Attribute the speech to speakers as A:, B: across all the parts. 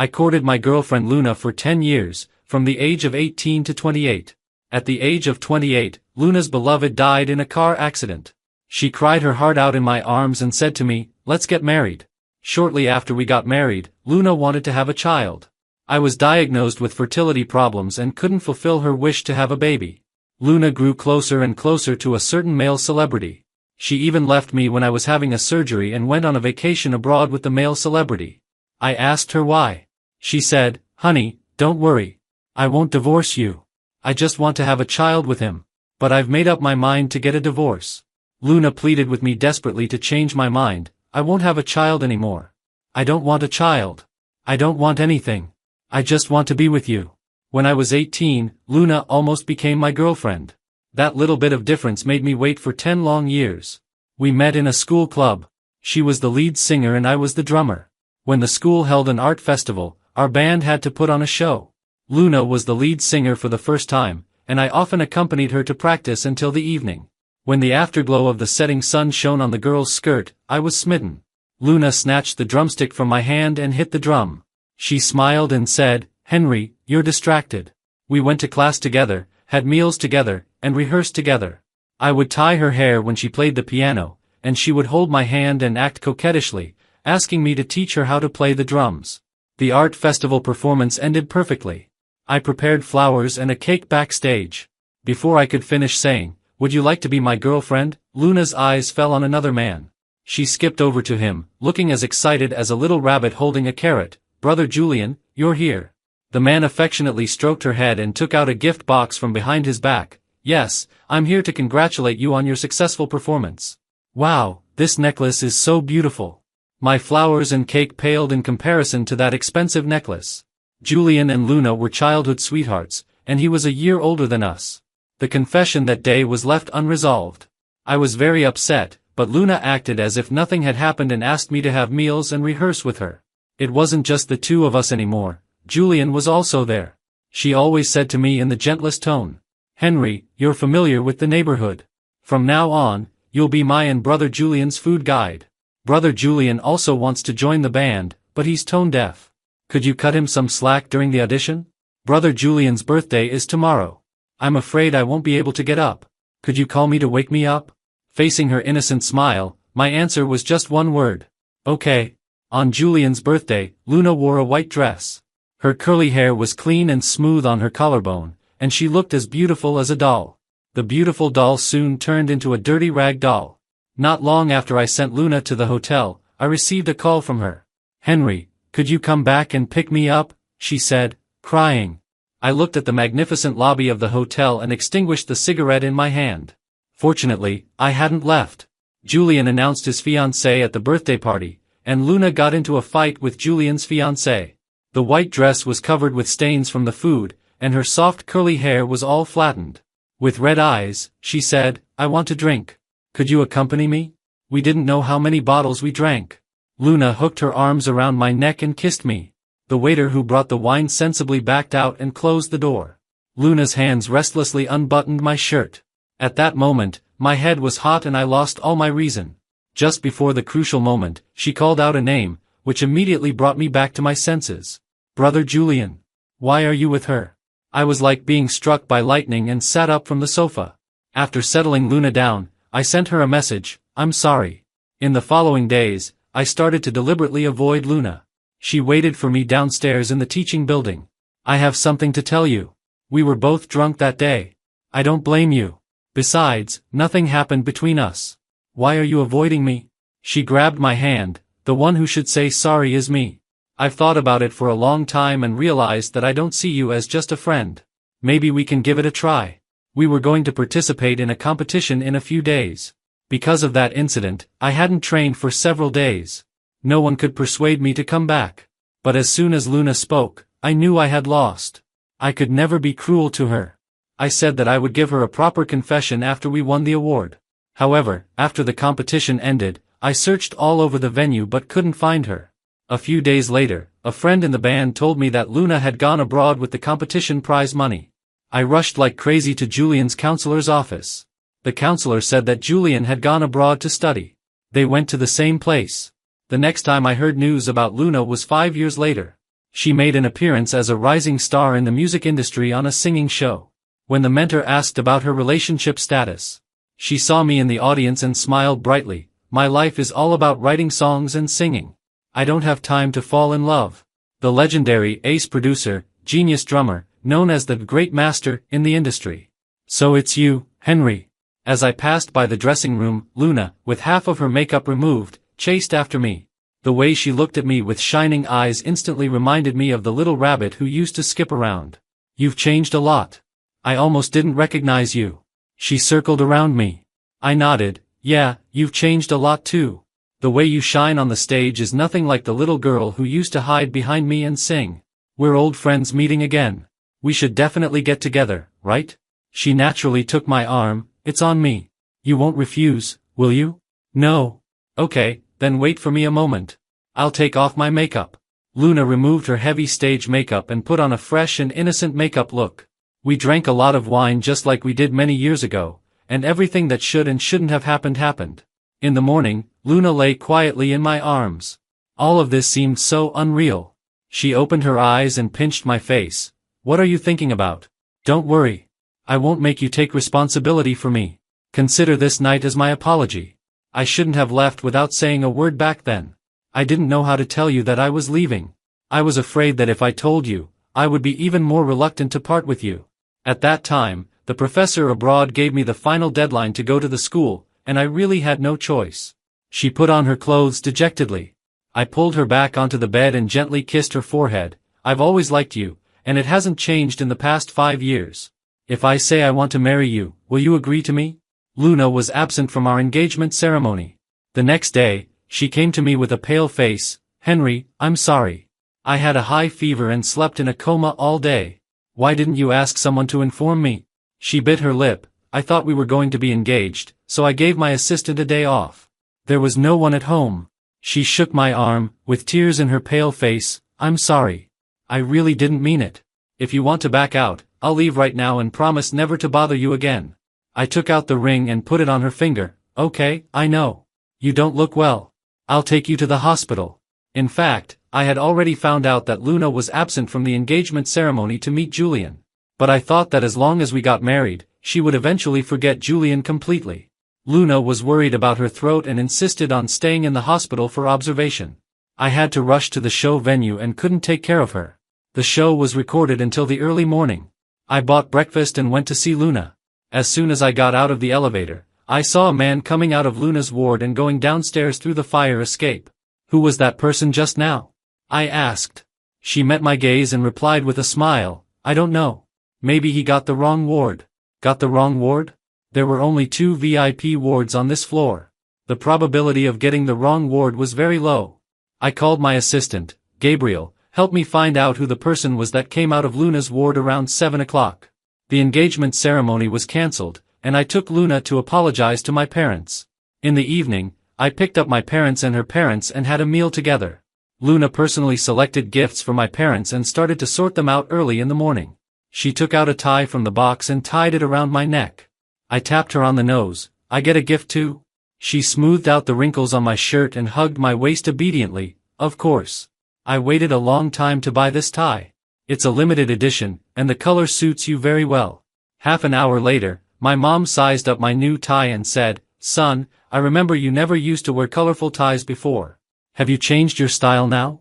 A: I courted my girlfriend Luna for 10 years, from the age of 18 to 28. At the age of 28, Luna's beloved died in a car accident. She cried her heart out in my arms and said to me, "Let's get married." Shortly after we got married, Luna wanted to have a child. I was diagnosed with fertility problems and couldn't fulfill her wish to have a baby. Luna grew closer and closer to a certain male celebrity. She even left me when I was having a surgery and went on a vacation abroad with the male celebrity. I asked her why. She said, "Honey, don't worry. I won't divorce you. I just want to have a child with him. But I've made up my mind to get a divorce." Luna pleaded with me desperately to change my mind. "I won't have a child anymore. I don't want a child. I don't want anything. I just want to be with you." When I was 18, Luna almost became my girlfriend. That little bit of difference made me wait for 10 long years. We met in a school club. She was the lead singer and I was the drummer. When the school held an art festival, our band had to put on a show. Luna was the lead singer for the first time, and I often accompanied her to practice until the evening. When the afterglow of the setting sun shone on the girl's skirt, I was smitten. Luna snatched the drumstick from my hand and hit the drum. She smiled and said, "Henry, you're distracted." We went to class together, had meals together, and rehearsed together. I would tie her hair when she played the piano, and she would hold my hand and act coquettishly, asking me to teach her how to play the drums. The art festival performance ended perfectly. I prepared flowers and a cake backstage. Before I could finish saying, "Would you like to be my girlfriend?" Luna's eyes fell on another man. She skipped over to him, looking as excited as a little rabbit holding a carrot. "Brother Julian, you're here." The man affectionately stroked her head and took out a gift box from behind his back. "Yes, I'm here to congratulate you on your successful performance." "Wow, this necklace is so beautiful." My flowers and cake paled in comparison to that expensive necklace. Julian and Luna were childhood sweethearts, and he was a year older than us. The confession that day was left unresolved. I was very upset, but Luna acted as if nothing had happened and asked me to have meals and rehearse with her. It wasn't just the two of us anymore. Julian was also there. She always said to me in the gentlest tone, "Henry, you're familiar with the neighborhood. From now on, you'll be my and Brother Julian's food guide. Brother Julian also wants to join the band, but he's tone deaf. Could you cut him some slack during the audition? Brother Julian's birthday is tomorrow. I'm afraid I won't be able to get up. Could you call me to wake me up?" Facing her innocent smile, my answer was just one word. "Okay." On Julian's birthday, Luna wore a white dress. Her curly hair was clean and smooth on her collarbone, and she looked as beautiful as a doll. The beautiful doll soon turned into a dirty rag doll. Not long after I sent Luna to the hotel, I received a call from her. "Henry, could you come back and pick me up?" she said, crying. I looked at the magnificent lobby of the hotel and extinguished the cigarette in my hand. Fortunately, I hadn't left. Julian announced his fiancée at the birthday party, and Luna got into a fight with Julian's fiancée. The white dress was covered with stains from the food, and her soft curly hair was all flattened. With red eyes, she said, "I want to drink. Could you accompany me?" We didn't know how many bottles we drank. Luna hooked her arms around my neck and kissed me. The waiter who brought the wine sensibly backed out and closed the door. Luna's hands restlessly unbuttoned my shirt. At that moment, my head was hot and I lost all my reason. Just before the crucial moment, she called out a name, which immediately brought me back to my senses. "Brother Julian. Why are you with her?" I was like being struck by lightning and sat up from the sofa. After settling Luna down, I sent her a message, "I'm sorry." In the following days, I started to deliberately avoid Luna. She waited for me downstairs in the teaching building. "I have something to tell you. We were both drunk that day. I don't blame you. Besides, nothing happened between us. Why are you avoiding me?" She grabbed my hand. "The one who should say sorry is me. I've thought about it for a long time and realized that I don't see you as just a friend. Maybe we can give it a try." We were going to participate in a competition in a few days. Because of that incident, I hadn't trained for several days. No one could persuade me to come back. But as soon as Luna spoke, I knew I had lost. I could never be cruel to her. I said that I would give her a proper confession after we won the award. However, after the competition ended, I searched all over the venue but couldn't find her. A few days later, a friend in the band told me that Luna had gone abroad with the competition prize money. I rushed like crazy to Julian's counselor's office. The counselor said that Julian had gone abroad to study. They went to the same place. The next time I heard news about Luna was 5 years later. She made an appearance as a rising star in the music industry on a singing show. When the mentor asked about her relationship status, she saw me in the audience and smiled brightly. My life is all about writing songs and singing. I don't have time to fall in love. The legendary ace producer, genius drummer, known as the great master in the industry. So it's you, Henry. As I passed by the dressing room, Luna, with half of her makeup removed, chased after me. The way she looked at me with shining eyes instantly reminded me of the little rabbit who used to skip around. You've changed a lot. I almost didn't recognize you. She circled around me. I nodded. Yeah, you've changed a lot too. The way you shine on the stage is nothing like the little girl who used to hide behind me and sing. We're old friends meeting again. We should definitely get together, right? She naturally took my arm. It's on me. You won't refuse, will you? No. Okay, then wait for me a moment. I'll take off my makeup. Luna removed her heavy stage makeup and put on a fresh and innocent makeup look. We drank a lot of wine just like we did many years ago, and everything that should and shouldn't have happened happened. In the morning, Luna lay quietly in my arms. All of this seemed so unreal. She opened her eyes and pinched my face. What are you thinking about? Don't worry. I won't make you take responsibility for me. Consider this night as my apology. I shouldn't have left without saying a word back then. I didn't know how to tell you that I was leaving. I was afraid that if I told you, I would be even more reluctant to part with you. At that time, the professor abroad gave me the final deadline to go to the school, and I really had no choice. She put on her clothes dejectedly. I pulled her back onto the bed and gently kissed her forehead. I've always liked you, and it hasn't changed in the past 5 years. If I say I want to marry you, will you agree to me? Luna was absent from our engagement ceremony. The next day, she came to me with a pale face. Henry, I'm sorry. I had a high fever and slept in a coma all day. Why didn't you ask someone to inform me? She bit her lip. I thought we were going to be engaged, so I gave my assistant a day off. There was no one at home. She shook my arm, with tears in her pale face. I'm sorry. I really didn't mean it. If you want to back out, I'll leave right now and promise never to bother you again. I took out the ring and put it on her finger. Okay, I know. You don't look well. I'll take you to the hospital. In fact, I had already found out that Luna was absent from the engagement ceremony to meet Julian. But I thought that as long as we got married, she would eventually forget Julian completely. Luna was worried about her throat and insisted on staying in the hospital for observation. I had to rush to the show venue and couldn't take care of her. The show was recorded until the early morning. I bought breakfast and went to see Luna. As soon as I got out of the elevator, I saw a man coming out of Luna's ward and going downstairs through the fire escape. Who was that person just now? I asked. She met my gaze and replied with a smile. I don't know. Maybe he got the wrong ward. Got the wrong ward? There were only 2 VIP wards on this floor. The probability of getting the wrong ward was very low. I called my assistant, Gabriel. Help me find out who the person was that came out of Luna's ward around 7 o'clock. The engagement ceremony was cancelled, and I took Luna to apologize to my parents. In the evening, I picked up my parents and her parents and had a meal together. Luna personally selected gifts for my parents and started to sort them out early in the morning. She took out a tie from the box and tied it around my neck. I tapped her on the nose. I get a gift too? She smoothed out the wrinkles on my shirt and hugged my waist obediently. Of course. I waited a long time to buy this tie. It's a limited edition, and the color suits you very well. Half an hour later, my mom sized up my new tie and said, Son, I remember you never used to wear colorful ties before. Have you changed your style now?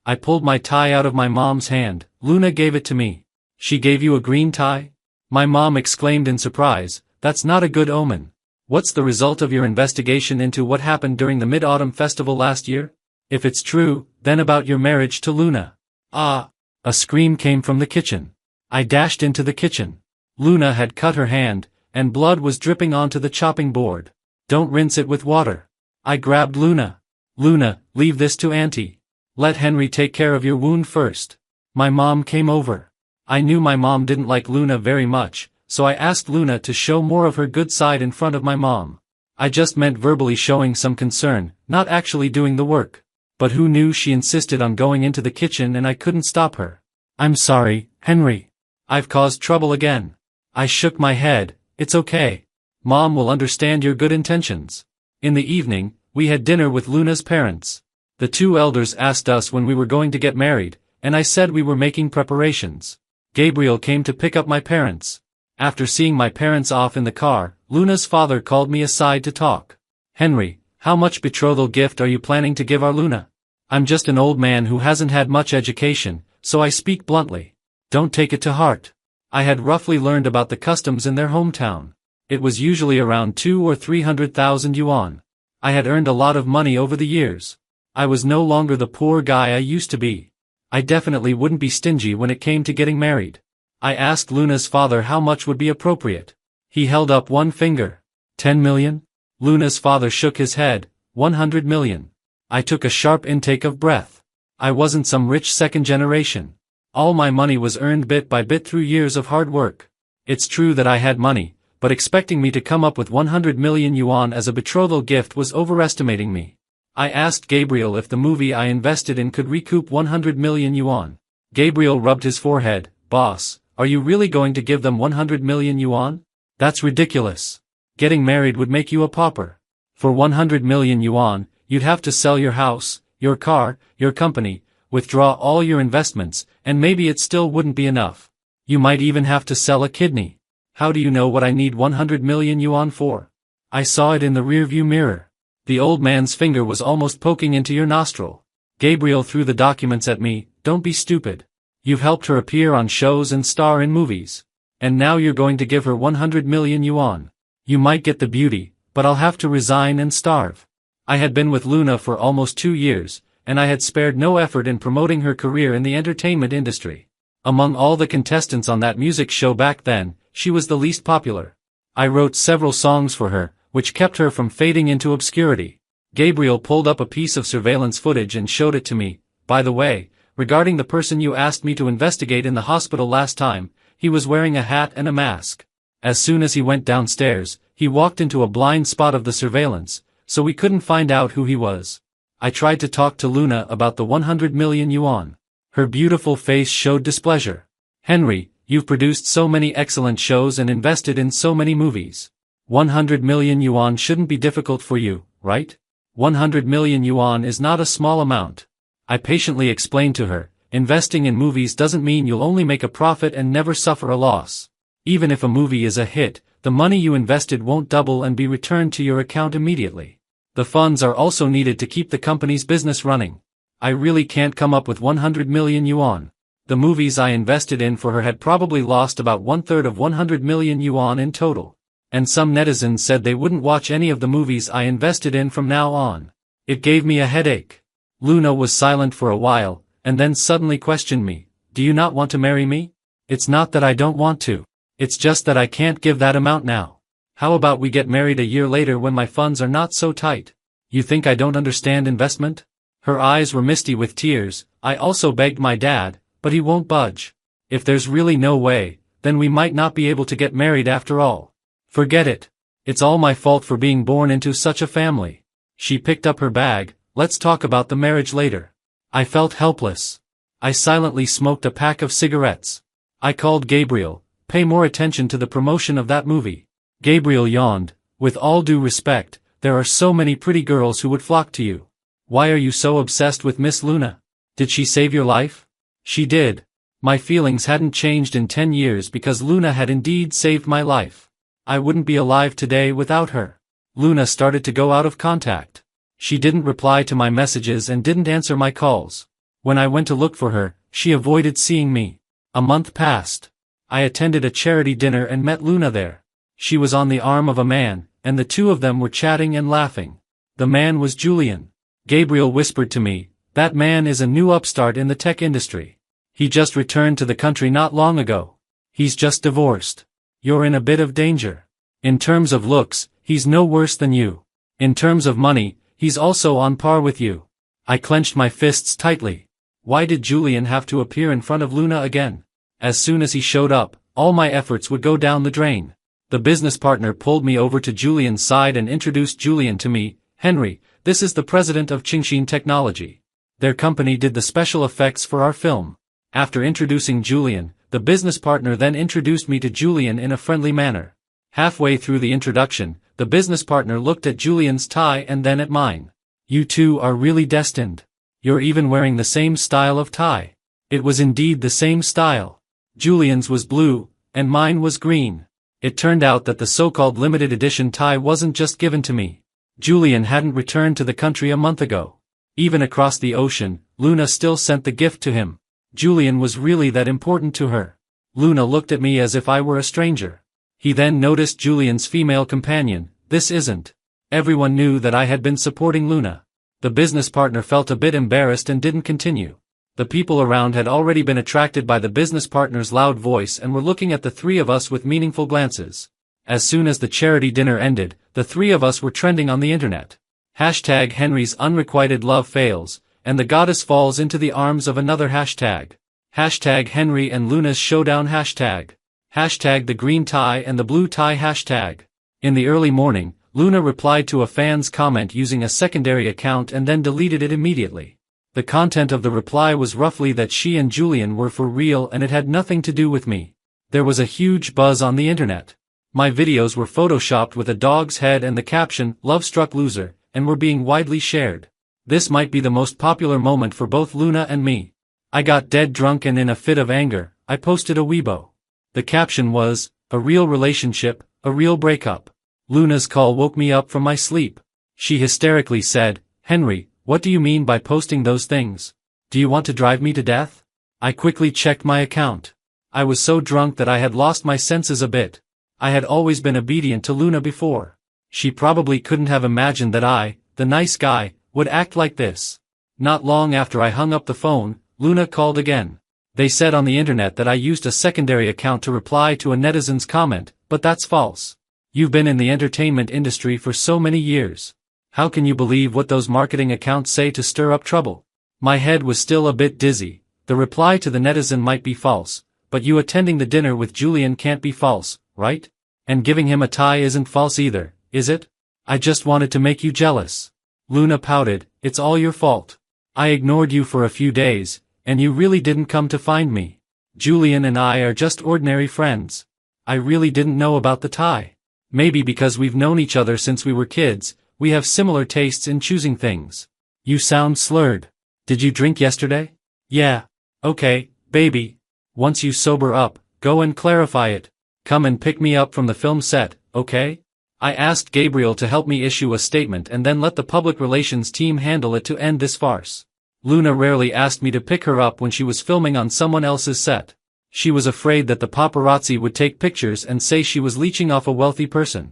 A: I pulled my tie out of my mom's hand. Luna gave it to me. She gave you a green tie? My mom exclaimed in surprise. That's not a good omen. What's the result of your investigation into what happened during the Mid-Autumn Festival last year? If it's true, then about your marriage to Luna. Ah! A scream came from the kitchen. I dashed into the kitchen. Luna had cut her hand, and blood was dripping onto the chopping board. Don't rinse it with water. I grabbed Luna. Luna, leave this to Auntie. Let Henry take care of your wound first. My mom came over. I knew my mom didn't like Luna very much, so I asked Luna to show more of her good side in front of my mom. I just meant verbally showing some concern, not actually doing the work. But who knew she insisted on going into the kitchen and I couldn't stop her. I'm sorry, Henry. I've caused trouble again. I shook my head. It's okay. Mom will understand your good intentions. In the evening, we had dinner with Luna's parents. The two elders asked us when we were going to get married, and I said we were making preparations. Gabriel came to pick up my parents. After seeing my parents off in the car, Luna's father called me aside to talk. Henry, how much betrothal gift are you planning to give our Luna? I'm just an old man who hasn't had much education, so I speak bluntly. Don't take it to heart. I had roughly learned about the customs in their hometown. It was usually around 200,000 or 300,000 yuan. I had earned a lot of money over the years. I was no longer the poor guy I used to be. I definitely wouldn't be stingy when it came to getting married. I asked Luna's father how much would be appropriate. He held up one finger. 10 million? Luna's father shook his head. 100 million. I took a sharp intake of breath. I wasn't some rich second generation. All my money was earned bit by bit through years of hard work. It's true that I had money, but expecting me to come up with 100 million yuan as a betrothal gift was overestimating me. I asked Gabriel if the movie I invested in could recoup 100 million yuan. Gabriel rubbed his forehead. Boss, are you really going to give them 100 million yuan? That's ridiculous. Getting married would make you a pauper. For 100 million yuan, you'd have to sell your house, your car, your company, withdraw all your investments, and maybe it still wouldn't be enough. You might even have to sell a kidney. How do you know what I need 100 million yuan for? I saw it in the rearview mirror. The old man's finger was almost poking into your nostril. Gabriel threw the documents at me. Don't be stupid. You've helped her appear on shows and star in movies. And now you're going to give her 100 million yuan. You might get the beauty, but I'll have to resign and starve. I had been with Luna for almost 2 years, and I had spared no effort in promoting her career in the entertainment industry. Among all the contestants on that music show back then, she was the least popular. I wrote several songs for her, which kept her from fading into obscurity. Gabriel pulled up a piece of surveillance footage and showed it to me. By the way, regarding the person you asked me to investigate in the hospital last time, he was wearing a hat and a mask. As soon as he went downstairs, he walked into a blind spot of the surveillance, so we couldn't find out who he was. I tried to talk to Luna about the 100 million yuan. Her beautiful face showed displeasure. Henry, you've produced so many excellent shows and invested in so many movies. 100 million yuan shouldn't be difficult for you, right? 100 million yuan is not a small amount. I patiently explained to her, investing in movies doesn't mean you'll only make a profit and never suffer a loss. Even if a movie is a hit, the money you invested won't double and be returned to your account immediately. The funds are also needed to keep the company's business running. I really can't come up with 100 million yuan. The movies I invested in for her had probably lost about 1/3 of 100 million yuan in total. And some netizens said they wouldn't watch any of the movies I invested in from now on. It gave me a headache. Luna was silent for a while, and then suddenly questioned me. Do you not want to marry me? It's not that I don't want to. It's just that I can't give that amount now. How about we get married a year later when my funds are not so tight? You think I don't understand investment? Her eyes were misty with tears. I also begged my dad, but he won't budge. If there's really no way, then we might not be able to get married after all. Forget it. It's all my fault for being born into such a family. She picked up her bag. Let's talk about the marriage later. I felt helpless. I silently smoked a pack of cigarettes. I called Gabriel. Pay more attention to the promotion of that movie. Gabriel yawned. With all due respect, there are so many pretty girls who would flock to you. Why are you so obsessed with Miss Luna? Did she save your life? She did. My feelings hadn't changed in 10 years because Luna had indeed saved my life. I wouldn't be alive today without her. Luna started to go out of contact. She didn't reply to my messages and didn't answer my calls. When I went to look for her, she avoided seeing me. A month passed. I attended a charity dinner and met Luna there. She was on the arm of a man, and the two of them were chatting and laughing. The man was Julian. Gabriel whispered to me, that man is a new upstart in the tech industry. He just returned to the country not long ago. He's just divorced. You're in a bit of danger. In terms of looks, he's no worse than you. In terms of money, he's also on par with you. I clenched my fists tightly. Why did Julian have to appear in front of Luna again? As soon as he showed up, all my efforts would go down the drain. The business partner pulled me over to Julian's side and introduced Julian to me. Henry, this is the president of Qingxin Technology. Their company did the special effects for our film. After introducing Julian, the business partner then introduced me to Julian in a friendly manner. Halfway through the introduction, the business partner looked at Julian's tie and then at mine. You two are really destined. You're even wearing the same style of tie. It was indeed the same style. Julian's was blue, and mine was green. It turned out that the so-called limited edition tie wasn't just given to me. Julian hadn't returned to the country a month ago. Even across the ocean, Luna still sent the gift to him. Julian was really that important to her. Luna looked at me as if I were a stranger. He then noticed Julian's female companion. This isn't. Everyone knew that I had been supporting Luna. The business partner felt a bit embarrassed and didn't continue. The people around had already been attracted by the business partner's loud voice and were looking at the three of us with meaningful glances. As soon as the charity dinner ended, the three of us were trending on the internet. Hashtag Henry's unrequited love fails, and the goddess falls into the arms of another hashtag. Hashtag Henry and Luna's showdown hashtag. Hashtag the green tie and the blue tie hashtag. In the early morning, Luna replied to a fan's comment using a secondary account and then deleted it immediately. The content of the reply was roughly that she and Julian were for real and it had nothing to do with me. There was a huge buzz on the internet. My videos were photoshopped with a dog's head and the caption, "Love struck loser," and were being widely shared. This might be the most popular moment for both Luna and me. I got dead drunk and in a fit of anger, I posted a Weibo. The caption was, "A real relationship, a real breakup." Luna's call woke me up from my sleep. She hysterically said, "Henry, what do you mean by posting those things? Do you want to drive me to death?" I quickly checked my account. I was so drunk that I had lost my senses a bit. I had always been obedient to Luna before. She probably couldn't have imagined that I, the nice guy, would act like this. Not long after I hung up the phone, Luna called again. They said on the internet that I used a secondary account to reply to a netizen's comment, but that's false. You've been in the entertainment industry for so many years. How can you believe what those marketing accounts say to stir up trouble? My head was still a bit dizzy. The reply to the netizen might be false, but you attending the dinner with Julian can't be false, right? And giving him a tie isn't false either, is it? I just wanted to make you jealous. Luna pouted, "It's all your fault. I ignored you for a few days, and you really didn't come to find me. Julian and I are just ordinary friends. I really didn't know about the tie. Maybe because we've known each other since we were kids, we have similar tastes in choosing things." You sound slurred. Did you drink yesterday? Yeah. Okay, baby. Once you sober up, go and clarify it. Come and pick me up from the film set, okay? I asked Gabriel to help me issue a statement and then let the public relations team handle it to end this farce. Luna rarely asked me to pick her up when she was filming on someone else's set. She was afraid that the paparazzi would take pictures and say she was leeching off a wealthy person.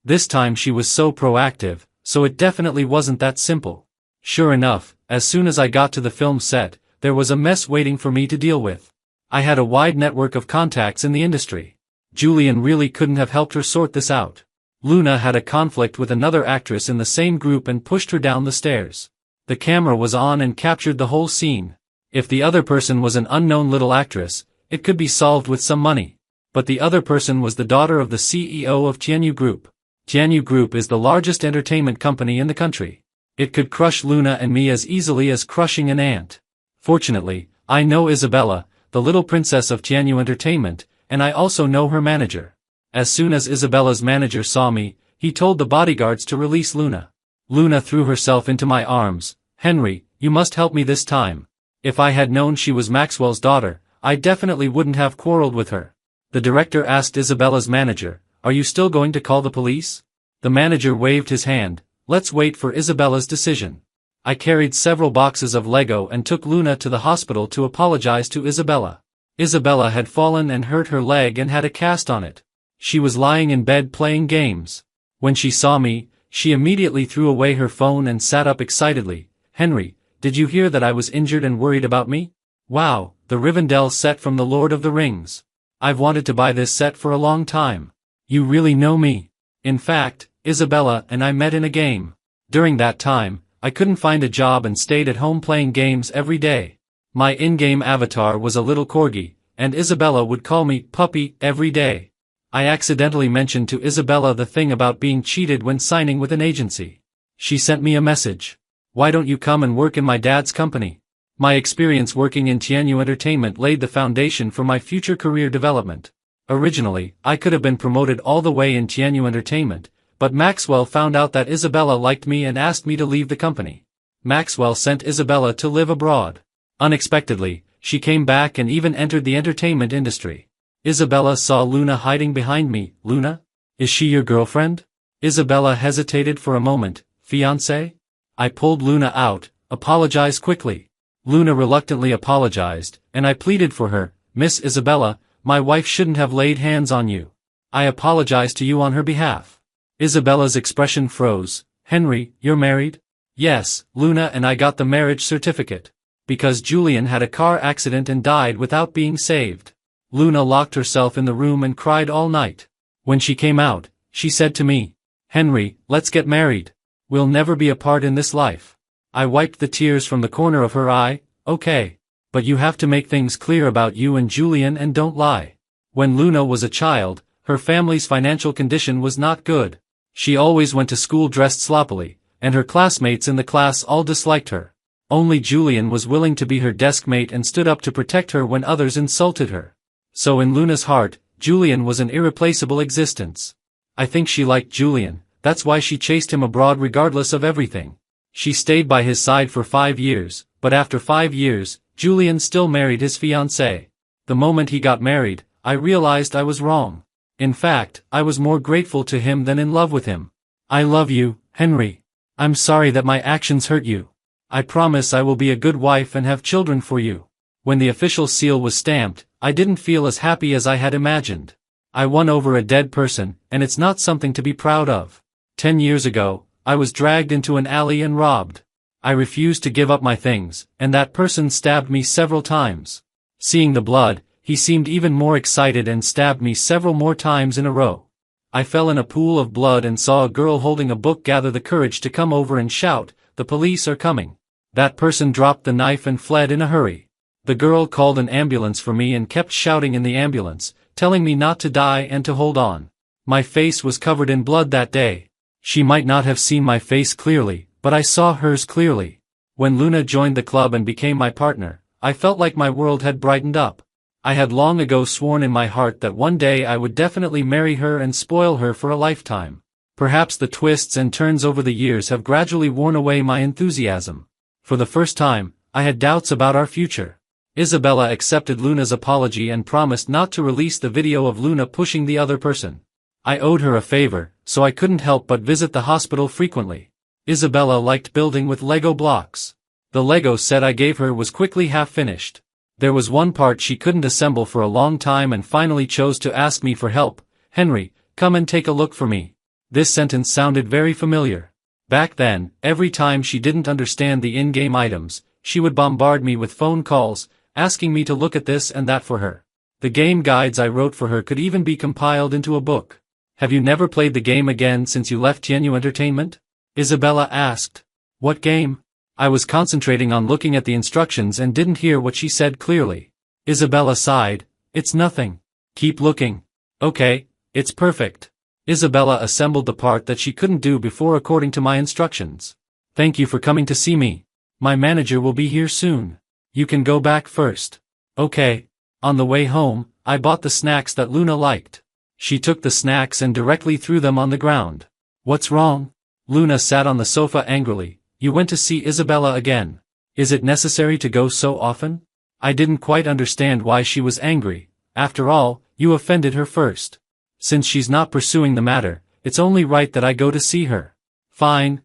A: This time she was so proactive, so it definitely wasn't that simple. Sure enough, as soon as I got to the film set, there was a mess waiting for me to deal with. I had a wide network of contacts in the industry. Julian really couldn't have helped her sort this out. Luna had a conflict with another actress in the same group and pushed her down the stairs. The camera was on and captured the whole scene. If the other person was an unknown little actress, it could be solved with some money. But the other person was the daughter of the CEO of Tianyu Group. Tianyu Group is the largest entertainment company in the country. It could crush Luna and me as easily as crushing an ant. Fortunately, I know Isabella, the little princess of Tianyu Entertainment, and I also know her manager. As soon as Isabella's manager saw me, he told the bodyguards to release Luna. Luna threw herself into my arms. "Henry, you must help me this time. If I had known she was Maxwell's daughter, I definitely wouldn't have quarreled with her." The director asked Isabella's manager, "Are you still going to call the police?" The manager waved his hand. "Let's wait for Isabella's decision." I carried several boxes of Lego and took Luna to the hospital to apologize to Isabella. Isabella had fallen and hurt her leg and had a cast on it. She was lying in bed playing games. When she saw me, she immediately threw away her phone and sat up excitedly. "Henry, did you hear that I was injured and worried about me? Wow, the Rivendell set from The Lord of the Rings. I've wanted to buy this set for a long time. You really know me." In fact, Isabella and I met in a game. During that time, I couldn't find a job and stayed at home playing games every day. My in-game avatar was a little corgi, and Isabella would call me puppy every day. I accidentally mentioned to Isabella the thing about being cheated when signing with an agency. She sent me a message. "Why don't you come and work in my dad's company?" My experience working in Tianyu Entertainment laid the foundation for my future career development. Originally, I could have been promoted all the way in Tianyu Entertainment, but Maxwell found out that Isabella liked me and asked me to leave the company. Maxwell sent Isabella to live abroad. Unexpectedly, she came back and even entered the entertainment industry. Isabella saw Luna hiding behind me. Luna? Is she your girlfriend? Isabella hesitated for a moment. Fiancé? I pulled Luna out. Apologize quickly. Luna reluctantly apologized, and I pleaded for her. Miss Isabella, my wife shouldn't have laid hands on you. I apologize to you on her behalf. Isabella's expression froze. Henry, you're married? Yes, Luna and I got the marriage certificate. Because Julian had a car accident and died without being saved. Luna locked herself in the room and cried all night. When she came out, she said to me, Henry, let's get married. We'll never be apart in this life. I wiped the tears from the corner of her eye. Okay. But you have to make things clear about you and Julian and don't lie. When Luna was a child, her family's financial condition was not good. She always went to school dressed sloppily, and her classmates in the class all disliked her. Only Julian was willing to be her desk mate and stood up to protect her when others insulted her. So in Luna's heart, Julian was an irreplaceable existence. I think she liked Julian, that's why she chased him abroad regardless of everything. She stayed by his side for 5 years, but after 5 years, Julian still married his fiancée. The moment he got married, I realized I was wrong. In fact, I was more grateful to him than in love with him. I love you, Henry. I'm sorry that my actions hurt you. I promise I will be a good wife and have children for you. When the official seal was stamped, I didn't feel as happy as I had imagined. I won over a dead person, and it's not something to be proud of. 10 years ago, I was dragged into an alley and robbed. I refused to give up my things, and that person stabbed me several times. Seeing the blood, he seemed even more excited and stabbed me several more times in a row. I fell in a pool of blood and saw a girl holding a book gather the courage to come over and shout, "The police are coming." That person dropped the knife and fled in a hurry. The girl called an ambulance for me and kept shouting in the ambulance, telling me not to die and to hold on. My face was covered in blood that day. She might not have seen my face clearly, but I saw hers clearly. When Luna joined the club and became my partner, I felt like my world had brightened up. I had long ago sworn in my heart that one day I would definitely marry her and spoil her for a lifetime. Perhaps the twists and turns over the years have gradually worn away my enthusiasm. For the first time, I had doubts about our future. Isabella accepted Luna's apology and promised not to release the video of Luna pushing the other person. I owed her a favor, so I couldn't help but visit the hospital frequently. Isabella liked building with Lego blocks. The Lego set I gave her was quickly half finished. There was one part she couldn't assemble for a long time and finally chose to ask me for help. Henry, come and take a look for me. This sentence sounded very familiar. Back then, every time she didn't understand the in-game items, she would bombard me with phone calls, asking me to look at this and that for her. The game guides I wrote for her could even be compiled into a book. Have you never played the game again since you left Tianyu Entertainment? Isabella asked. What game? I was concentrating on looking at the instructions and didn't hear what she said clearly. Isabella sighed. It's nothing. Keep looking. Okay, it's perfect. Isabella assembled the part that she couldn't do before according to my instructions. Thank you for coming to see me. My manager will be here soon. You can go back first. Okay. On the way home, I bought the snacks that Luna liked. She took the snacks and directly threw them on the ground. What's wrong? Luna sat on the sofa angrily. You went to see Isabella again. Is it necessary to go so often? I didn't quite understand why she was angry. After all, you offended her first. Since she's not pursuing the matter, it's only right that I go to see her. Fine,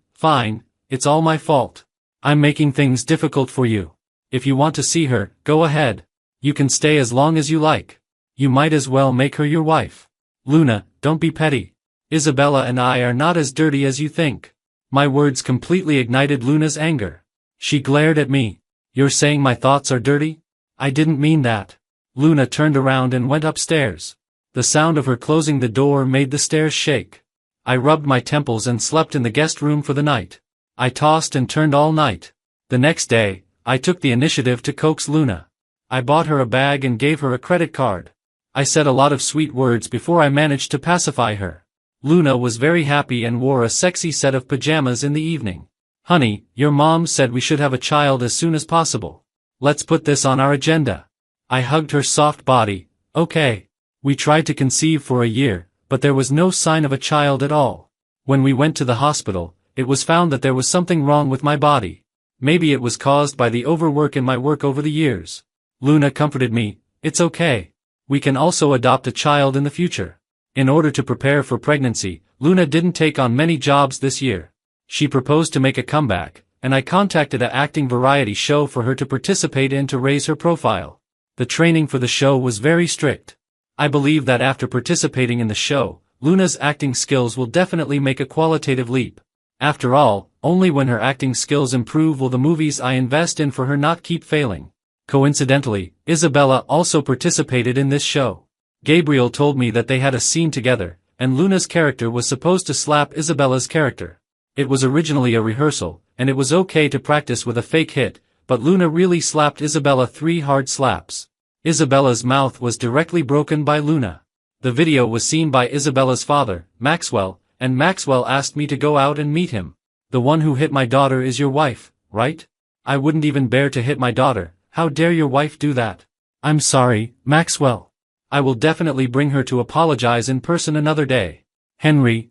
A: it's all my fault. I'm making things difficult for you. If you want to see her, go ahead. You can stay as long as you like. You might as well make her your wife. Luna, don't be petty. Isabella and I are not as dirty as you think. My words completely ignited Luna's anger. She glared at me. You're saying my thoughts are dirty? I didn't mean that. Luna turned around and went upstairs. The sound of her closing the door made the stairs shake. I rubbed my temples and slept in the guest room for the night. I tossed and turned all night. The next day, I took the initiative to coax Luna. I bought her a bag and gave her a credit card. I said a lot of sweet words before I managed to pacify her. Luna was very happy and wore a sexy set of pajamas in the evening. Honey, your mom said we should have a child as soon as possible. Let's put this on our agenda. I hugged her soft body. Okay. We tried to conceive for a year, but there was no sign of a child at all. When we went to the hospital, it was found that there was something wrong with my body. Maybe it was caused by the overwork in my work over the years. Luna comforted me, "It's okay. We can also adopt a child in the future." In order to prepare for pregnancy, Luna didn't take on many jobs this year. She proposed to make a comeback, and I contacted an acting variety show for her to participate in to raise her profile. The training for the show was very strict. I believe that after participating in the show, Luna's acting skills will definitely make a qualitative leap. After all, only when her acting skills improve will the movies I invest in for her not keep failing. Coincidentally, Isabella also participated in this show. Gabriel told me that they had a scene together, and Luna's character was supposed to slap Isabella's character. It was originally a rehearsal, and it was okay to practice with a fake hit, but Luna really slapped Isabella 3 hard slaps. Isabella's mouth was directly broken by Luna. The video was seen by Isabella's father, Maxwell, and Maxwell asked me to go out and meet him. "The one who hit my daughter is your wife, right?" "I wouldn't even bear to hit my daughter. How dare your wife do that?" "I'm sorry, Maxwell. I will definitely bring her to apologize in person another day." Henry.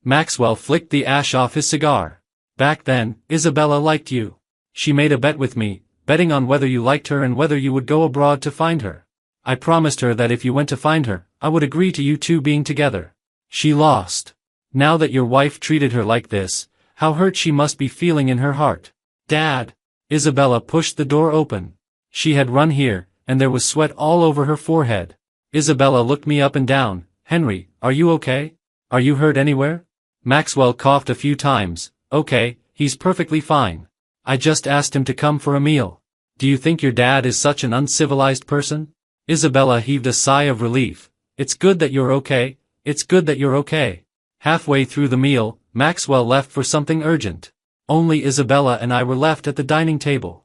A: Maxwell flicked the ash off his cigar. "Back then, Isabella liked you. She made a bet with me, betting on whether you liked her and whether you would go abroad to find her. I promised her that if you went to find her, I would agree to you two being together. She lost. Now that your wife treated her like this, how hurt she must be feeling in her heart." "Dad!" Isabella pushed the door open. She had run here, and there was sweat all over her forehead. Isabella looked me up and down. "Henry, are you okay? Are you hurt anywhere?" Maxwell coughed a few times. "Okay, he's perfectly fine. I just asked him to come for a meal." "Do you think your dad is such an uncivilized person?" Isabella heaved a sigh of relief. "It's good that you're okay. It's good that you're okay." Halfway through the meal, Maxwell left for something urgent. Only Isabella and I were left at the dining table.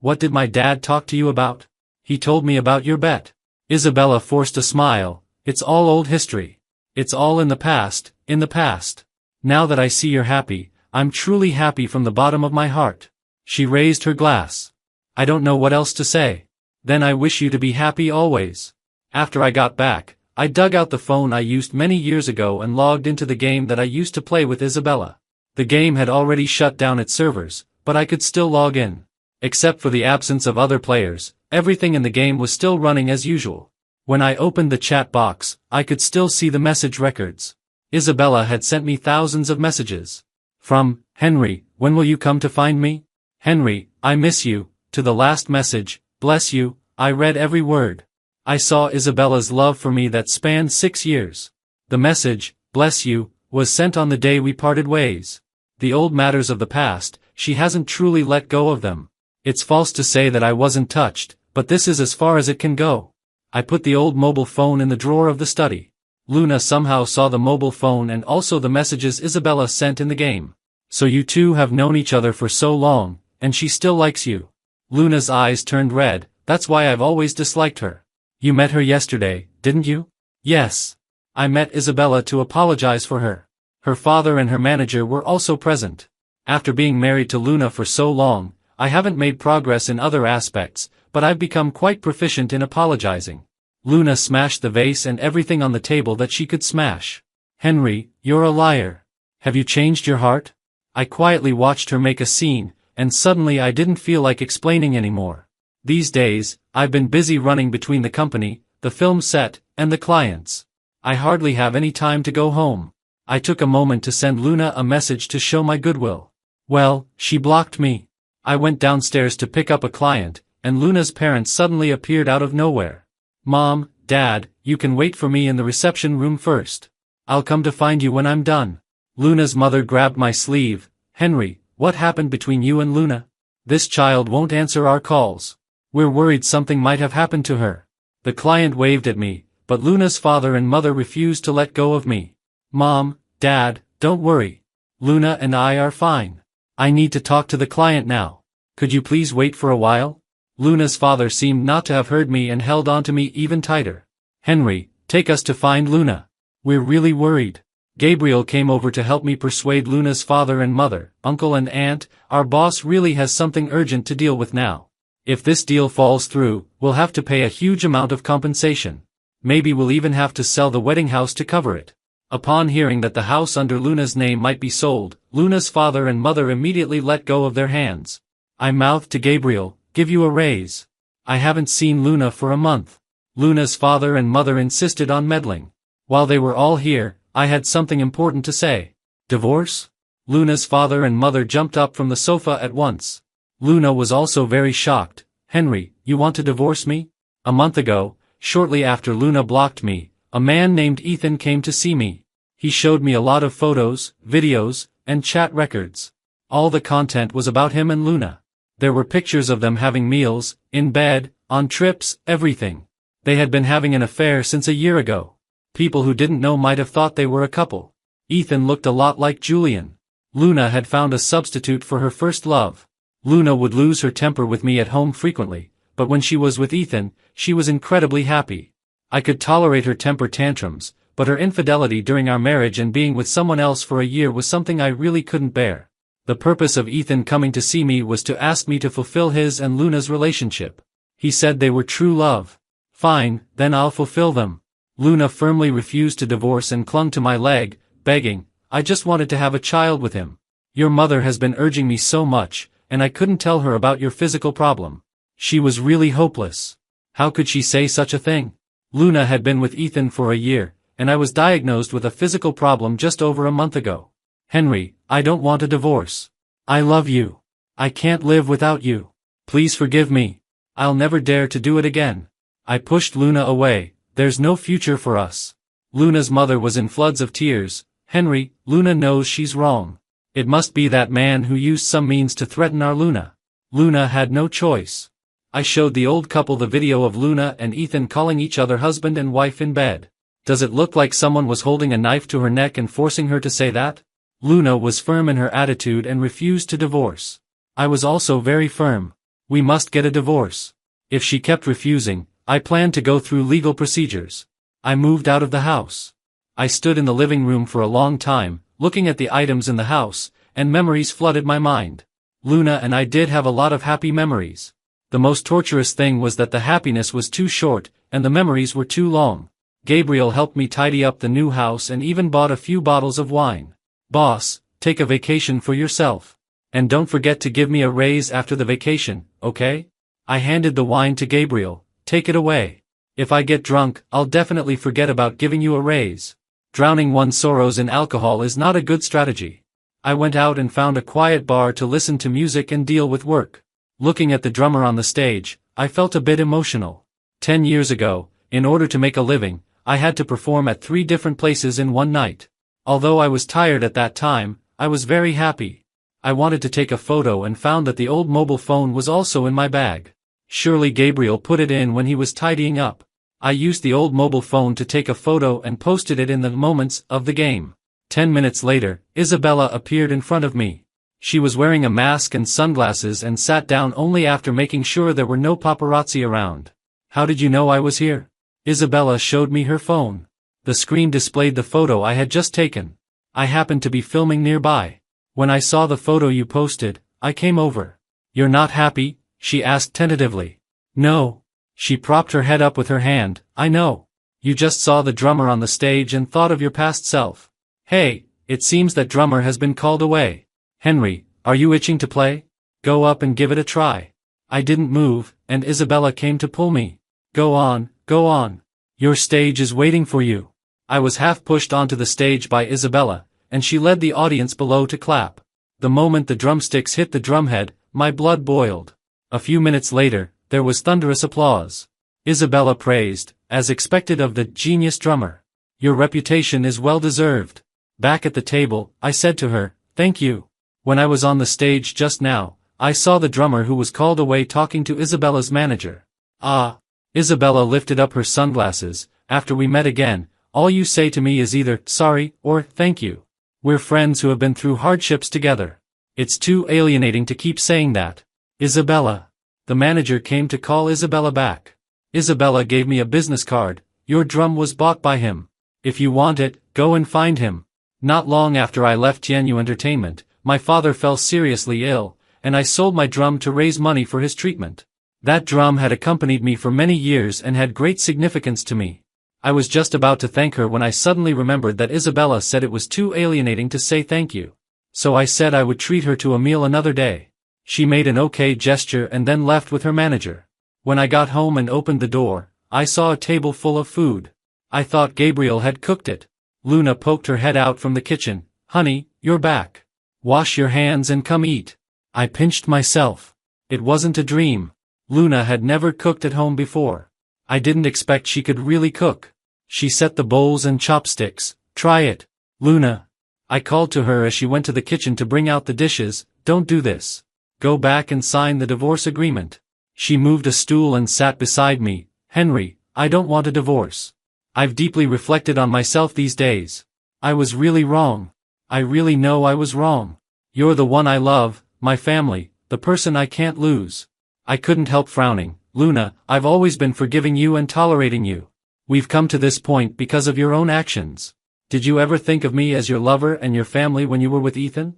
A: "What did my dad talk to you about?" "He told me about your bet." Isabella forced a smile. "It's all old history. It's all in the past, in the past. Now that I see you're happy, I'm truly happy from the bottom of my heart." She raised her glass. "I don't know what else to say. Then I wish you to be happy always." After I got back, I dug out the phone I used many years ago and logged into the game that I used to play with Isabella. The game had already shut down its servers, but I could still log in. Except for the absence of other players, everything in the game was still running as usual. When I opened the chat box, I could still see the message records. Isabella had sent me thousands of messages. From, "Henry, when will you come to find me? Henry, I miss you," to the last message, "Bless you." I read every word. I saw Isabella's love for me that spanned 6 years. The message, "Bless you," was sent on the day we parted ways. The old matters of the past, she hasn't truly let go of them. It's false to say that I wasn't touched, but this is as far as it can go. I put the old mobile phone in the drawer of the study. Luna somehow saw the mobile phone and also the messages Isabella sent in the game. "So you two have known each other for so long, and she still likes you." Luna's eyes turned red. "That's why I've always disliked her." "You met her yesterday, didn't you?" "Yes. I met Isabella to apologize for her. Her father and her manager were also present. After being married to Luna for so long, I haven't made progress in other aspects, but I've become quite proficient in apologizing." Luna smashed the vase and everything on the table that she could smash. "Henry, you're a liar. Have you changed your heart?" I quietly watched her make a scene, and suddenly I didn't feel like explaining anymore. These days, I've been busy running between the company, the film set, and the clients. I hardly have any time to go home. I took a moment to send Luna a message to show my goodwill. Well, she blocked me. I went downstairs to pick up a client, and Luna's parents suddenly appeared out of nowhere. "Mom, Dad, you can wait for me in the reception room first. I'll come to find you when I'm done." Luna's mother grabbed my sleeve. "Henry, what happened between you and Luna? This child won't answer our calls. We're worried something might have happened to her." The client waved at me, but Luna's father and mother refused to let go of me. "Mom, Dad, don't worry. Luna and I are fine. I need to talk to the client now. Could you please wait for a while?" Luna's father seemed not to have heard me and held on to me even tighter. "Henry, take us to find Luna. We're really worried." Gabriel came over to help me persuade Luna's father and mother, uncle and aunt. "Our boss really has something urgent to deal with now. If this deal falls through, we'll have to pay a huge amount of compensation. Maybe we'll even have to sell the wedding house to cover it. Upon hearing that the house under Luna's name might be sold, Luna's father and mother immediately let go of their hands. I mouthed to Gabriel, "Give you a raise. I haven't seen Luna for a month." Luna's father and mother insisted on meddling. While they were all here, I had something important to say. "Divorce?" Luna's father and mother jumped up from the sofa at once. Luna was also very shocked. "Henry, you want to divorce me?" A month ago, shortly after Luna blocked me, a man named Ethan came to see me. He showed me a lot of photos, videos, and chat records. All the content was about him and Luna. There were pictures of them having meals, in bed, on trips, everything. They had been having an affair since a year ago. People who didn't know might have thought they were a couple. Ethan looked a lot like Julian. Luna had found a substitute for her first love. Luna would lose her temper with me at home frequently, but when she was with Ethan, she was incredibly happy. I could tolerate her temper tantrums, but her infidelity during our marriage and being with someone else for a year was something I really couldn't bear. The purpose of Ethan coming to see me was to ask me to fulfill his and Luna's relationship. He said they were true love. Fine, then I'll fulfill them. Luna firmly refused to divorce and clung to my leg, begging, "I just wanted to have a child with him. Your mother has been urging me so much, and I couldn't tell her about your physical problem." She was really hopeless. How could she say such a thing? Luna had been with Ethan for a year, and I was diagnosed with a physical problem just over a month ago. "Henry, I don't want a divorce. I love you. I can't live without you. Please forgive me. I'll never dare to do it again." I pushed Luna away. "There's no future for us." Luna's mother was in floods of tears. "Henry, Luna knows she's wrong. It must be that man who used some means to threaten our Luna." Luna had no choice. I showed the old couple the video of Luna and Ethan calling each other husband and wife in bed. "Does it look like someone was holding a knife to her neck and forcing her to say that?" Luna was firm in her attitude and refused to divorce. I was also very firm. We must get a divorce. If she kept refusing, I planned to go through legal procedures. I moved out of the house. I stood in the living room for a long time, looking at the items in the house, and memories flooded my mind. Luna and I did have a lot of happy memories. The most torturous thing was that the happiness was too short, and the memories were too long. Gabriel helped me tidy up the new house and even bought a few bottles of wine. "Boss, take a vacation for yourself. And don't forget to give me a raise after the vacation, okay?" I handed the wine to Gabriel. "Take it away. If I get drunk, I'll definitely forget about giving you a raise. Drowning one's sorrows in alcohol is not a good strategy." I went out and found a quiet bar to listen to music and deal with work. Looking at the drummer on the stage, I felt a bit emotional. 10 years ago, in order to make a living, I had to perform at 3 different places in one night. Although I was tired at that time, I was very happy. I wanted to take a photo and found that the old mobile phone was also in my bag. Surely Gabriel put it in when he was tidying up. I used the old mobile phone to take a photo and posted it in the moments of the game. 10 minutes later, Isabella appeared in front of me. She was wearing a mask and sunglasses and sat down only after making sure there were no paparazzi around. "How did you know I was here?" Isabella showed me her phone. The screen displayed the photo I had just taken. I happened to be filming nearby. "When I saw the photo you posted, I came over." "You're not happy?" she asked tentatively. "No." She propped her head up with her hand. "I know. You just saw the drummer on the stage and thought of your past self. Hey, it seems that drummer has been called away. Henry, are you itching to play? Go up and give it a try." I didn't move, and Isabella came to pull me. Go on, go on. Your stage is waiting for you." I was half pushed onto the stage by Isabella, and she led the audience below to clap. The moment the drumsticks hit the drumhead, my blood boiled. A few minutes later, there was thunderous applause. Isabella praised, as expected of the genius drummer. "Your reputation is well deserved." Back at the table, I said to her, "Thank you." When I was on the stage just now, I saw the drummer who was called away talking to Isabella's manager. "Ah." Isabella lifted up her sunglasses. "After we met again, all you say to me is either sorry or thank you. We're friends who have been through hardships together. It's too alienating to keep saying that." "Isabella." The manager came to call Isabella back. Isabella gave me a business card. "Your drum was bought by him. If you want it, go and find him." Not long after I left Tianyu Entertainment, my father fell seriously ill, and I sold my drum to raise money for his treatment. That drum had accompanied me for many years and had great significance to me. I was just about to thank her when I suddenly remembered that Isabella said it was too alienating to say thank you. So I said I would treat her to a meal another day. She made an okay gesture and then left with her manager. When I got home and opened the door, I saw a table full of food. I thought Gabriel had cooked it. Luna poked her head out from the kitchen. "Honey, you're back. Wash your hands and come eat." I pinched myself. It wasn't a dream. Luna had never cooked at home before. I didn't expect she could really cook. She set the bowls and chopsticks. "Try it, Luna." I called to her as she went to the kitchen to bring out the dishes. "Don't do this. Go back and sign the divorce agreement." She moved a stool and sat beside me. "Henry, I don't want a divorce. I've deeply reflected on myself these days. I was really wrong. I really know I was wrong. You're the one I love, my family, the person I can't lose." I couldn't help frowning. "Luna, I've always been forgiving you and tolerating you. We've come to this point because of your own actions. Did you ever think of me as your lover and your family when you were with Ethan?"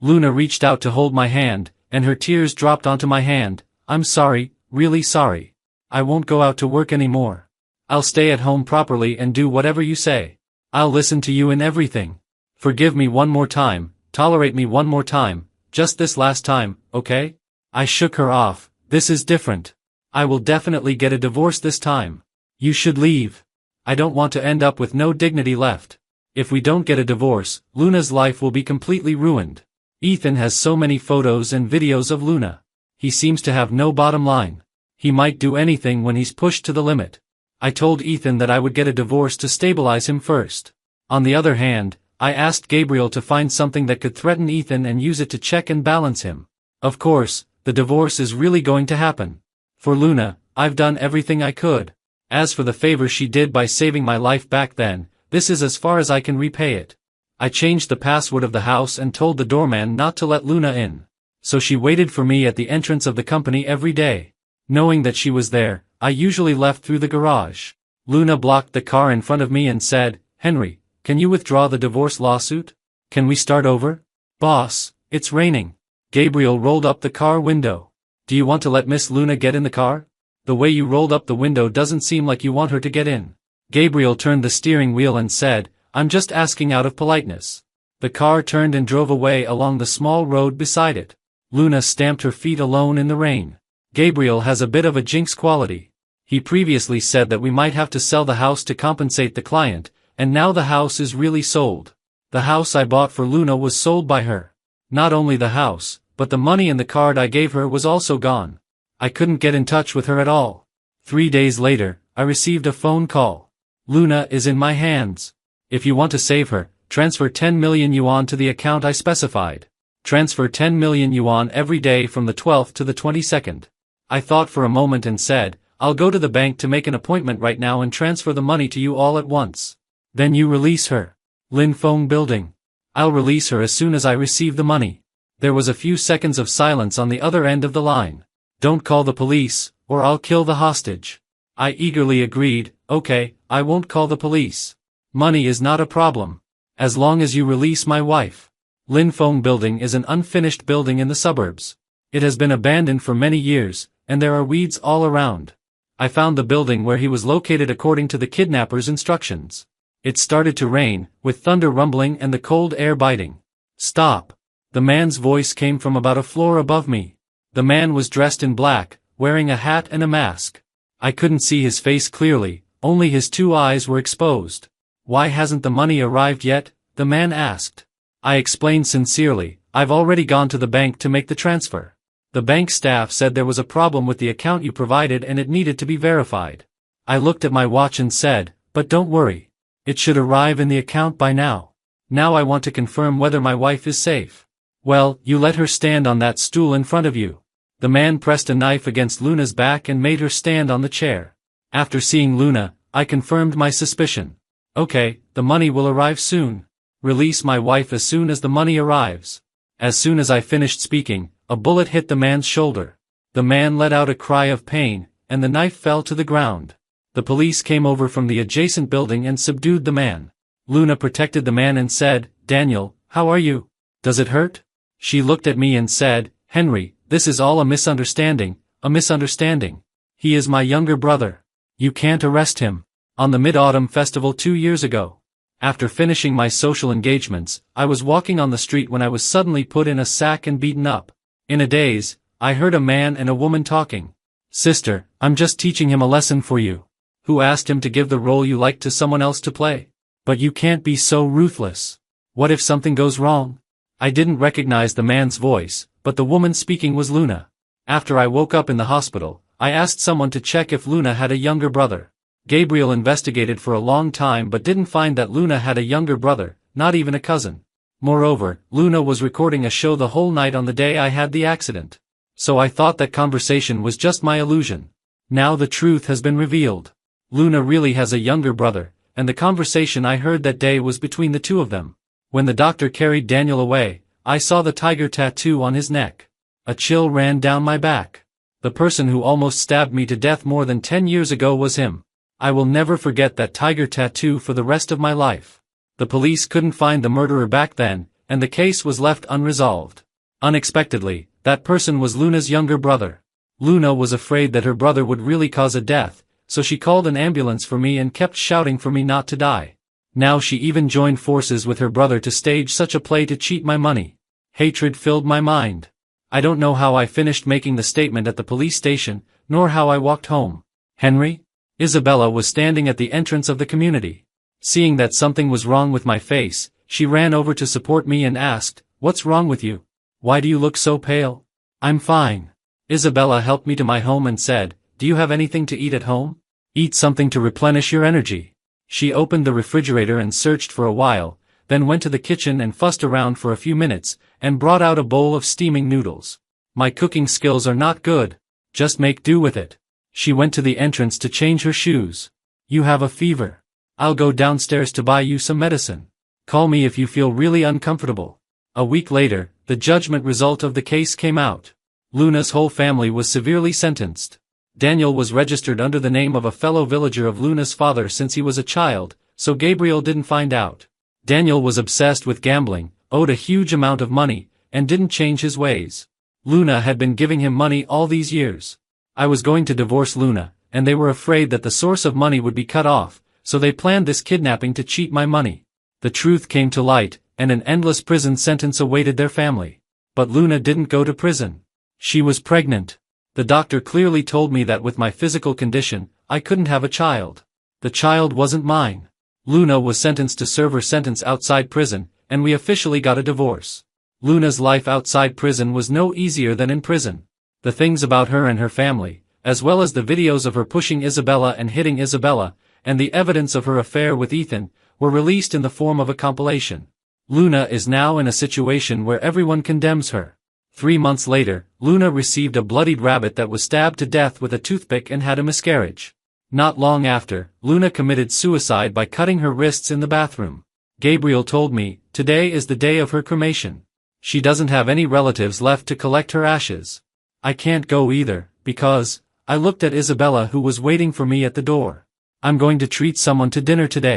A: Luna reached out to hold my hand, and her tears dropped onto my hand. "I'm sorry, really sorry. I won't go out to work anymore. I'll stay at home properly and do whatever you say. I'll listen to you in everything. Forgive me one more time, tolerate me one more time, just this last time, okay?" I shook her off. "This is different. I will definitely get a divorce this time. You should leave. I don't want to end up with no dignity left. If we don't get a divorce, Luna's life will be completely ruined. Ethan has so many photos and videos of Luna. He seems to have no bottom line. He might do anything when he's pushed to the limit." I told Ethan that I would get a divorce to stabilize him first. On the other hand, I asked Gabriel to find something that could threaten Ethan and use it to check and balance him. Of course, the divorce is really going to happen. For Luna, I've done everything I could. As for the favor she did by saving my life back then, this is as far as I can repay it. I changed the password of the house and told the doorman not to let Luna in. So she waited for me at the entrance of the company every day. Knowing that she was there, I usually left through the garage. Luna blocked the car in front of me and said, "Henry, can you withdraw the divorce lawsuit? Can we start over?" "Boss, it's raining." Gabriel rolled up the car window. "Do you want to let Miss Luna get in the car? The way you rolled up the window doesn't seem like you want her to get in." Gabriel turned the steering wheel and said, "I'm just asking out of politeness." The car turned and drove away along the small road beside it. Luna stamped her feet alone in the rain. Gabriel has a bit of a jinx quality. He previously said that we might have to sell the house to compensate the client, and now the house is really sold. The house I bought for Luna was sold by her. Not only the house, but the money and the card I gave her was also gone. I couldn't get in touch with her at all. 3 days later, I received a phone call. "Luna is in my hands. If you want to save her, transfer 10 million yuan to the account I specified. Transfer 10 million yuan every day from the 12th to the 22nd. I thought for a moment and said, "I'll go to the bank to make an appointment right now and transfer the money to you all at once." "Then you release her." "Lin Feng Building. I'll release her as soon as I receive the money." There was a few seconds of silence on the other end of the line. "Don't call the police, or I'll kill the hostage." I eagerly agreed, "Okay, I won't call the police. Money is not a problem. As long as you release my wife." Lin Feng Building is an unfinished building in the suburbs. It has been abandoned for many years, and there are weeds all around. I found the building where he was located according to the kidnapper's instructions. It started to rain, with thunder rumbling and the cold air biting. "Stop." The man's voice came from about a floor above me. The man was dressed in black, wearing a hat and a mask. I couldn't see his face clearly, only his 2 eyes were exposed. "Why hasn't the money arrived yet?" the man asked. I explained sincerely, "I've already gone to the bank to make the transfer. The bank staff said there was a problem with the account you provided and it needed to be verified." I looked at my watch and said, "But don't worry. It should arrive in the account by now. Now I want to confirm whether my wife is safe." "Well, you let her stand on that stool in front of you." The man pressed a knife against Luna's back and made her stand on the chair. After seeing Luna, I confirmed my suspicion. "Okay, the money will arrive soon. Release my wife as soon as the money arrives." As soon as I finished speaking, a bullet hit the man's shoulder. The man let out a cry of pain, and the knife fell to the ground. The police came over from the adjacent building and subdued the man. Luna protected the man and said, "Daniel, how are you? Does it hurt?" She looked at me and said, "Henry, this is all a misunderstanding, a misunderstanding. He is my younger brother. You can't arrest him." On the Mid-Autumn Festival 2 years ago. After finishing my social engagements, I was walking on the street when I was suddenly put in a sack and beaten up. In a daze, I heard a man and a woman talking. "Sister, I'm just teaching him a lesson for you. Who asked him to give the role you like to someone else to play? But you can't be so ruthless. What if something goes wrong?" I didn't recognize the man's voice, but the woman speaking was Luna. After I woke up in the hospital, I asked someone to check if Luna had a younger brother. Gabriel investigated for a long time but didn't find that Luna had a younger brother, not even a cousin. Moreover, Luna was recording a show the whole night on the day I had the accident. So I thought that conversation was just my illusion. Now the truth has been revealed. Luna really has a younger brother, and the conversation I heard that day was between the two of them. When the doctor carried Daniel away, I saw the tiger tattoo on his neck. A chill ran down my back. The person who almost stabbed me to death more than 10 years ago was him. I will never forget that tiger tattoo for the rest of my life. The police couldn't find the murderer back then, and the case was left unresolved. Unexpectedly, that person was Luna's younger brother. Luna was afraid that her brother would really cause a death, so she called an ambulance for me and kept shouting for me not to die. Now she even joined forces with her brother to stage such a play to cheat my money. Hatred filled my mind. I don't know how I finished making the statement at the police station, nor how I walked home. "Henry?" Isabella was standing at the entrance of the community. Seeing that something was wrong with my face, she ran over to support me and asked, "What's wrong with you? Why do you look so pale?" "I'm fine." Isabella helped me to my home and said, "Do you have anything to eat at home? Eat something to replenish your energy." She opened the refrigerator and searched for a while, then went to the kitchen and fussed around for a few minutes, and brought out a bowl of steaming noodles. "My cooking skills are not good. Just make do with it." She went to the entrance to change her shoes. "You have a fever. I'll go downstairs to buy you some medicine. Call me if you feel really uncomfortable." A week later, the judgment result of the case came out. Luna's whole family was severely sentenced. Daniel was registered under the name of a fellow villager of Luna's father since he was a child, so Gabriel didn't find out. Daniel was obsessed with gambling, owed a huge amount of money, and didn't change his ways. Luna had been giving him money all these years. I was going to divorce Luna, and they were afraid that the source of money would be cut off, so they planned this kidnapping to cheat my money. The truth came to light, and an endless prison sentence awaited their family. But Luna didn't go to prison. She was pregnant. The doctor clearly told me that with my physical condition, I couldn't have a child. The child wasn't mine. Luna was sentenced to serve her sentence outside prison, and we officially got a divorce. Luna's life outside prison was no easier than in prison. The things about her and her family, as well as the videos of her pushing Isabella and hitting Isabella, and the evidence of her affair with Ethan, were released in the form of a compilation. Luna is now in a situation where everyone condemns her. 3 months later, Luna received a bloodied rabbit that was stabbed to death with a toothpick and had a miscarriage. Not long after, Luna committed suicide by cutting her wrists in the bathroom. Gabriel told me, today is the day of her cremation. She doesn't have any relatives left to collect her ashes. I can't go either, because I looked at Isabella who was waiting for me at the door. I'm going to treat someone to dinner today.